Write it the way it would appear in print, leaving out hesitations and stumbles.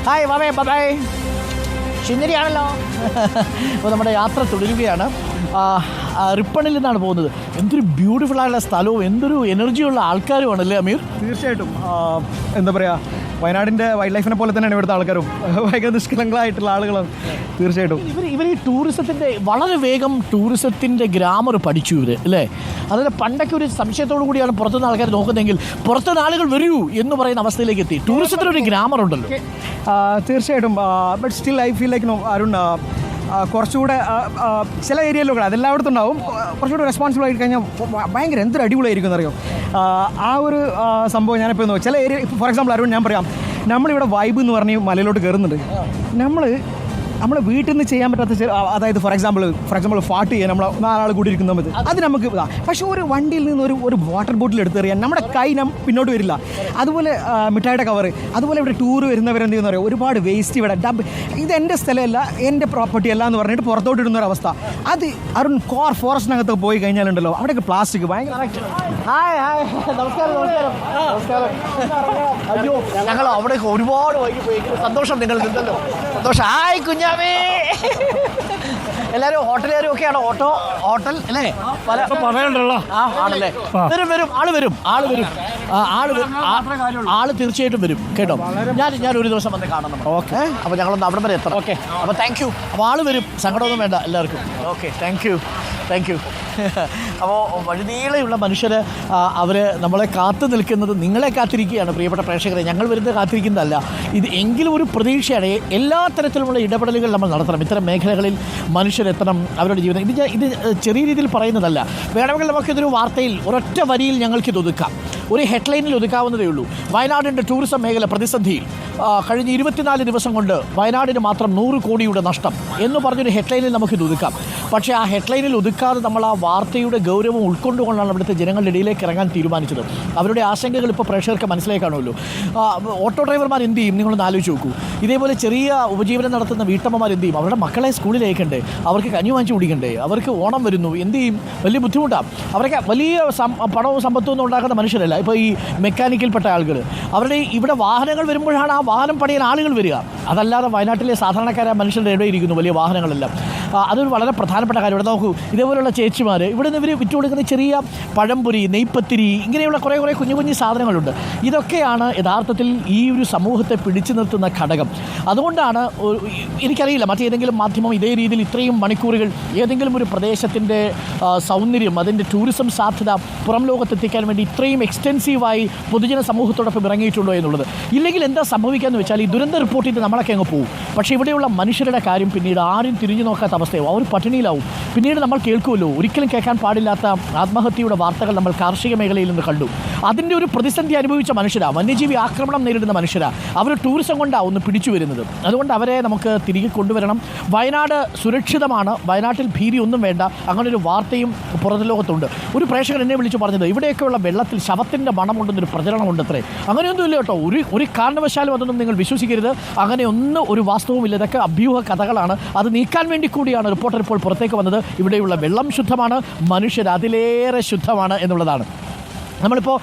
Hi ബാബേ by. ശുന്ദരിയാണല്ലോ. അപ്പോൾ നമ്മുടെ യാത്ര തുടരുകയാണ്. റിപ്പണിൽ നിന്നാണ് പോകുന്നത്. എന്തൊരു ബ്യൂട്ടിഫുൾ ആയിട്ടുള്ള സ്ഥലവും എന്തൊരു എനർജിയുള്ള ആൾക്കാരുമാണല്ലേ അമീർ? തീർച്ചയായിട്ടും. എന്താ പറയുക, വയനാടിൻ്റെ വൈൽഡ് ലൈഫിനെ പോലെ തന്നെയാണ് ഇവിടുത്തെ ആൾക്കാരും. ഭയങ്കര നിഷ്കളങ്കളായിട്ടുള്ള ആളുകളാണ്. തീർച്ചയായിട്ടും ഇവർ ഈ ടൂറിസത്തിൻ്റെ വളരെ വേഗം ടൂറിസത്തിൻ്റെ ഗ്രാമർ പഠിച്ചു ഇവർ അല്ലേ? അതിന് പണ്ടൊക്കെ ഒരു സംശയത്തോടു കൂടിയാണ് പുറത്തുനിന്ന് ആൾക്കാർ നോക്കുന്നതെങ്കിൽ പുറത്തുനിന്ന് ആളുകൾ വരൂ എന്ന് പറയുന്ന അവസ്ഥയിലേക്ക് എത്തി. ടൂറിസത്തിനൊരു ഗ്രാമർ ഉണ്ടല്ലോ. തീർച്ചയായിട്ടും. But still I feel like Arun കുറച്ചുകൂടെ ചില ഏരിയയിലൊക്കെ അതെല്ലായിടത്തും ഉണ്ടാവും. കുറച്ചുകൂടെ റെസ്പോൺസിബിൾ ആയി കഴിഞ്ഞാൽ ഭയങ്കര എന്തൊരു അടിപൊളിയായിരിക്കും എന്നറിയോ. ആ ഒരു സംഭവം ഞാനിപ്പോൾ ചില ഏരിയ, ഫോർ എക്സാമ്പിൾ അരുൺ ഞാൻ പറയാം, നമ്മളിവിടെ വൈബ് എന്ന് പറഞ്ഞ് മലയിലോട്ട് കയറുന്നുണ്ട്. നമ്മൾ വീട്ടിൽ നിന്ന് ചെയ്യാൻ പറ്റാത്ത അതായത് ഫോർ എക്സാമ്പിൾ ഫാട്ട് ചെയ്യാൻ നമ്മൾ 4 ആൾ കൂടി ഇരിക്കുന്ന സമയത്ത് അത് നമുക്ക് പക്ഷേ ഒരു വണ്ടിയിൽ നിന്ന് ഒരു വാട്ടർ ബോട്ടിൽ എടുത്തെറിയാൻ നമ്മുടെ കൈ പിന്നോട്ട് വരില്ല. അതുപോലെ മിഠായിയുടെ കവർ, അതുപോലെ ഇവിടെ ടൂർ വരുന്നവരെന്ത് ചെയ്യുന്ന പറയുക, ഒരുപാട് വേസ്റ്റ് ഇവിടെ ഇത് എൻ്റെ സ്ഥലമല്ല, എൻ്റെ പ്രോപ്പർട്ടി അല്ല എന്ന് പറഞ്ഞിട്ട് പുറത്തോട്ട് ഇടുന്നൊരവസ്ഥ. അത് അരുൺ കോർ ഫോറസ്റ്റിനകത്തൊക്കെ പോയി കഴിഞ്ഞാലുണ്ടല്ലോ അവിടെയൊക്കെ പ്ലാസ്റ്റിക് ഭയങ്കര. അയ്യോ, ഞങ്ങൾ അവിടെ ഒരുപാട് വൈകി പോയി. സന്തോഷം നിങ്ങൾ നിന്നല്ലോ. സന്തോഷം. ഹായ് കുഞ്ഞാമേ. എല്ലാവരും ഹോട്ടലുകാരും ഒക്കെയാണ്. ഹോട്ടൽ അല്ലേ? പല ആണല്ലേ? ആള് തീർച്ചയായിട്ടും വരും കേട്ടോ. ഞാൻ ഒരു ദിവസം വന്ന് കാണണം. ഓക്കെ, അപ്പോൾ ഞങ്ങളൊന്ന് അവിടെ വരെ എത്തണം. ഓക്കെ, അപ്പോൾ താങ്ക് യു. അപ്പോൾ ആള് വരും, സങ്കടമൊന്നും വേണ്ട എല്ലാവർക്കും. Okay, thank you. അപ്പോൾ വഴിനീളെയുള്ള മനുഷ്യർ അവർ നമ്മളെ കാത്തു നിൽക്കുന്നത്, നിങ്ങളെ കാത്തിരിക്കുകയാണ് പ്രിയപ്പെട്ട പ്രേക്ഷകരെ. ഞങ്ങൾ വരുന്നത് കാത്തിരിക്കുന്നതല്ല. ഇത് എങ്കിലും ഒരു പ്രതീക്ഷയാണ്. എല്ലാ തരത്തിലുമുള്ള ഇടപെടലുകൾ നമ്മൾ നടത്തണം. ഇത്തരം മേഖലകളിൽ മനുഷ്യരെത്തണം, അവരുടെ ജീവിതം. ഇത് ചെറിയ രീതിയിൽ പറയുന്നതല്ല. വേണമെങ്കിൽ നമുക്കിതൊരു വാർത്തയിൽ ഒരൊറ്റ വരിയിൽ ഞങ്ങൾക്കിത് ഒതുക്കാം, ഒരു ഹെഡ്ലൈനിൽ ഒതുക്കാവുന്നതേ ഉള്ളൂ. വയനാടിൻ്റെ ടൂറിസം മേഖല പ്രതിസന്ധിയിൽ, കഴിഞ്ഞ 24 ദിവസം കൊണ്ട് വയനാടിന് മാത്രം 100 കോടിയുടെ നഷ്ടം എന്ന് പറഞ്ഞൊരു ഹെഡ്ലൈനിൽ നമുക്കിത് ഒതുക്കാം. പക്ഷേ ആ ഹെഡ്ലൈനിൽ ഒതുക്കാതെ നമ്മൾ ആ വാർത്തയുടെ ഗൗരവം ഉൾക്കൊണ്ടുകൊണ്ടാണ് ഇവിടുത്തെ ജനങ്ങളുടെ ഇടയിലേക്ക് ഇറങ്ങാൻ തീരുമാനിച്ചത്. അവരുടെ ആശങ്കകൾ ഇപ്പോൾ പ്രേക്ഷകർക്ക് മനസ്സിലായി കാണുമല്ലോ. ഓട്ടോ ഡ്രൈവർമാർ എന്ത് ചെയ്യും നിങ്ങളൊന്ന് ആലോചിച്ച് നോക്കൂ. ഇതേപോലെ ചെറിയ ഉപജീവനം നടത്തുന്ന വീട്ടമ്മമാർ എന്ത് ചെയ്യും? അവരുടെ മക്കളെ സ്കൂളിൽ അയക്കണ്ടേ? അവർക്ക് കഞ്ഞി വാങ്ങിച്ച് കുടിക്കണ്ടേ? അവർക്ക് ഓണം വരുന്നു, എന്ത് ചെയ്യും? വലിയ ബുദ്ധിമുട്ടാണ്. അവരൊക്കെ വലിയ പണവും സമ്പത്തും ഒന്നും ഉണ്ടാക്കുന്ന മനുഷ്യരല്ല. ഇപ്പോൾ ഈ മെക്കാനിക്കൽപ്പെട്ട ആളുകൾ, അവരുടെ ഇവിടെ വാഹനങ്ങൾ വരുമ്പോഴാണ് ആ വാഹനം പണിയാൻ ആളുകൾ വരിക. അതല്ലാതെ വയനാട്ടിലെ സാധാരണക്കാരായ മനുഷ്യരുടെ ഇടയിൽ ഇരിക്കുന്നു വലിയ വാഹനങ്ങളെല്ലാം. അതൊരു വളരെ പ്രധാനപ്പെട്ട കാര്യം. ഇവിടെ നോക്കൂ, ഇതേപോലെയുള്ള ചേച്ചിമാർ ഇവിടെ നിന്ന് ഇവർ വിറ്റു കൊടുക്കുന്ന ചെറിയ പഴംപൊരി, നെയ്പ്പത്തിരി, ഇങ്ങനെയുള്ള കുറേ കുഞ്ഞു സാധനങ്ങളുണ്ട്. ഇതൊക്കെയാണ് യഥാർത്ഥത്തിൽ ഈ ഒരു സമൂഹത്തെ പിടിച്ചു നിർത്തുന്ന ഘടകം. അതുകൊണ്ടാണ് എനിക്കറിയില്ല മറ്റേതെങ്കിലും മാധ്യമം ഇതേ രീതിയിൽ ഇത്രയും മണിക്കൂറുകൾ ഏതെങ്കിലും ഒരു പ്രദേശത്തിൻ്റെ സൗന്ദര്യം, അതിൻ്റെ ടൂറിസം സാധ്യത പുറം ലോകത്തെത്തിക്കാൻ വേണ്ടി ഇത്രയും എക്സ്റ്റെൻസീവായി പൊതുജന സമൂഹത്തോടൊപ്പം ഇറങ്ങിയിട്ടുണ്ടോ എന്നുള്ളത്. ഇല്ലെങ്കിൽ എന്താ സംഭവിക്കാമെന്ന് വെച്ചാൽ ഈ ദുരന്ത റിപ്പോർട്ട് ചെയ്ത് നമ്മളൊക്കെ അങ്ങ് പോകും. പക്ഷേ ഇവിടെയുള്ള മനുഷ്യരുടെ കാര്യം പിന്നീട് ആരും തിരിഞ്ഞു നോക്കാത്ത അവസ്ഥയാവും. അവർ പട്ടിണിയിലാവും. പിന്നീട് നമ്മൾ കേൾക്കുമല്ലോ, ഒരിക്കലും കേൾക്കാൻ പാടില്ലാത്ത ആത്മഹത്യയുടെ വാർത്തകൾ നമ്മൾ കാർഷിക മേഖലയിൽ നിന്ന് കണ്ടു. അതിൻ്റെ ഒരു പ്രതിസന്ധി അനുഭവിച്ച മനുഷ്യരാണ്, വന്യജീവി ആക്രമണം നേരിടുന്ന മനുഷ്യരാണ്. അവർ ടൂറിസം കൊണ്ടാണ് ഒന്ന് പിടിച്ചു വരുന്നത്. അതുകൊണ്ട് അവരെ നമുക്ക് തിരികെ കൊണ്ടുവരണം. വയനാട് സുരക്ഷിതമാണ്, വയനാട്ടിൽ ഭീതി ഒന്നും വേണ്ട, അങ്ങനൊരു വാർത്തയും പുറത്തു ലോകത്തുണ്ട്. ഒരു പ്രേക്ഷകൻ എന്നെ വിളിച്ചു പറഞ്ഞത് ഇവിടെയൊക്കെയുള്ള വെള്ളത്തിൽ ശവത്തിൻ്റെ മണമുണ്ടെന്നൊരു പ്രചരണമുണ്ട് അത്രേ. അങ്ങനെയൊന്നും ഇല്ല കേട്ടോ. ഒരു കാരണവശാലും അതൊന്നും നിങ്ങൾ വിശ്വസിക്കരുത്. അങ്ങനെയൊന്നും ഒരു വാസ്തവമില്ല. ഇതൊക്കെ അഭ്യൂഹ കഥകളാണ്. അത് നീക്കാൻ വേണ്ടി കൂടിയാണ് റിപ്പോർട്ടർ ഇപ്പോൾ പുറത്തേക്ക് വന്നത്. ഇവിടെയുള്ള വെള്ളം ശുദ്ധമാണ്, മനുഷ്യർ അതിലേറെ ശുദ്ധമാണ് എന്നുള്ളതാണ്. നമ്മളിപ്പോൾ